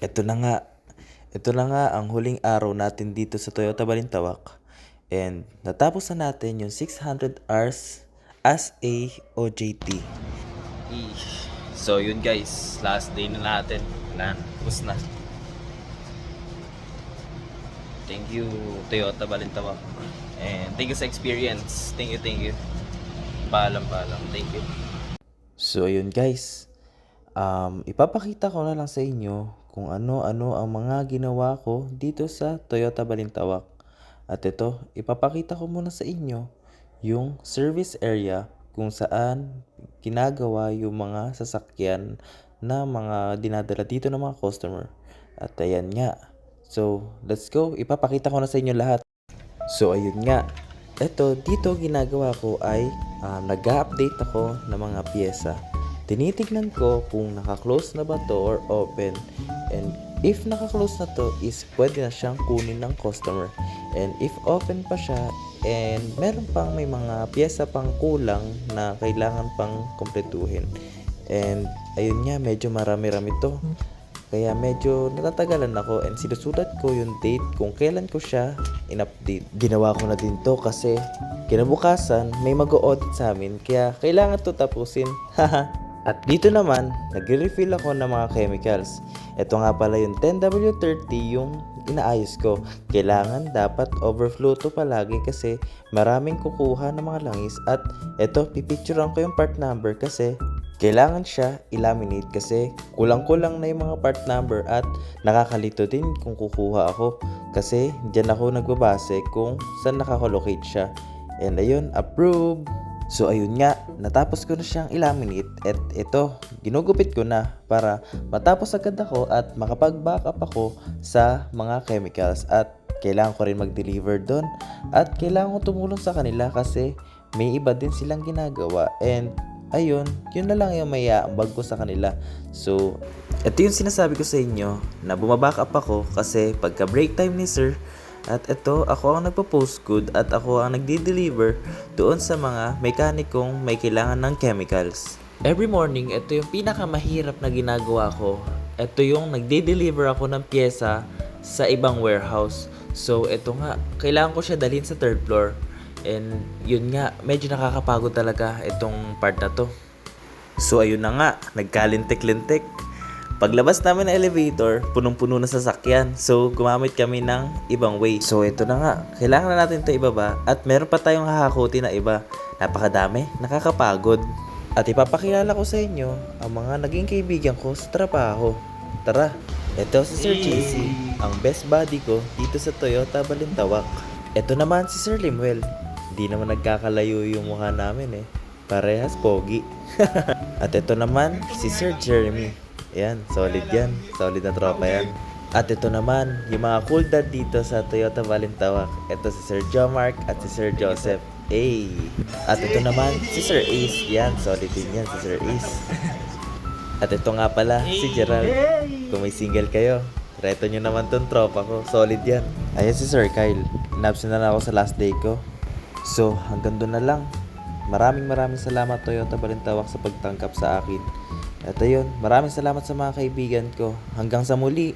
Ito na nga, ito na nga ang huling araw natin dito sa Toyota Balintawak. And natapos na natin yung 600 hours as a OJT. So yun guys, last day na natin. Wala na, tapos na. Thank you Toyota Balintawak. And thank you sa experience. Thank you. Paalam. Thank you. So ayun guys, ipapakita ko na lang sa inyo kung ano-ano ang mga ginawa ko dito sa Toyota Balintawak. At ito, ipapakita ko muna sa inyo yung service area kung saan ginagawa yung mga sasakyan na mga dinadala dito ng mga customer. At ayan nga. So, let's go. Ipapakita ko na sa inyo lahat. So, ayun nga. Ito, dito ginagawa ko ay nag-update ako ng mga pyesa. Tinitignan ko kung naka-close na ba to or open. And if naka-close na to is pwede na siyang kunin ng customer. And if open pa siya and meron pang may mga pyesa pang kulang na kailangan pang kumpletuhin. And ayun nga, medyo marami-rami to. Kaya medyo natatagalan ako and sinusulat ko yung date kung kailan ko siya in-update. Ginawa ko na din to kasi kinabukasan may mag-o-audit sa amin kaya kailangan to tapusin. At dito naman, nagre-refill ako ng mga chemicals. Ito nga pala yung 10W30 yung inaayos ko. Kailangan dapat overflow to palagi kasi maraming kukuha ng mga langis. At ito, pipicturean ko yung part number kasi kailangan siya i-laminate kasi kulang-kulang na yung mga part number at nakakalito din kung kukuha ako kasi dyan ako nagbabase kung saan nakakolocate siya. And ayun, approve! So ayun nga, natapos ko na siyang i-laminate at ito, ginugupit ko na para matapos agad ako at makapag-backup ako sa mga chemicals at kailangan ko rin mag-deliver doon at kailangan ko tumulong sa kanila kasi may iba din silang ginagawa and ayun, yun na lang yung may aambag ko sa kanila. So, ito yung sinasabi ko sa inyo na bumabackup ako kasi pagka break time ni sir at ito, ako ang nagpo-post code at ako ang nagdi-deliver doon sa mga mekanikong may kailangan ng chemicals. Every morning, ito yung pinakamahirap na ginagawa ko. Ito yung nagdi-deliver ako ng pyesa sa ibang warehouse. So, ito nga, kailangan ko siya dalhin sa third floor. And yun nga, medyo nakakapagod talaga itong part na to. So ayun na nga, nagkalintik-lintik. Paglabas namin ng elevator, punong-puno na sasakyan. So gumamit kami ng ibang way. So ito na nga, kailangan na natin ito ibaba at meron pa tayong hahakuti na iba. Napakadami, nakakapagod. At ipapakilala ko sa inyo ang mga naging kaibigan ko sa trabaho. Tara, ito si Sir JC, ang best buddy ko dito sa Toyota Balintawak. Ito naman si Sir Limuel. Di naman nagkakalayo yung mukha namin eh. Parehas pogi. At ito naman si Sir Jeremy. Ayan, solid yan. Solid na tropa yan. At ito naman, yung mga cool dad dito sa Toyota Balintawak. Ito si Sir Jomark at si Sir Joseph. Ay. At ito naman si Sir Ace. Yan, solid din yan si Sir Ace. At ito nga pala si Gerald. Kung may single kayo, reto nyo naman tong tropa ko. Solid yan. Ayan si Sir Kyle. Inabsent na ako sa last day ko. So, hanggang doon na lang. Maraming salamat Toyota Balintawak sa pagtangkap sa akin. At ayun, maraming salamat sa mga kaibigan ko. Hanggang sa muli.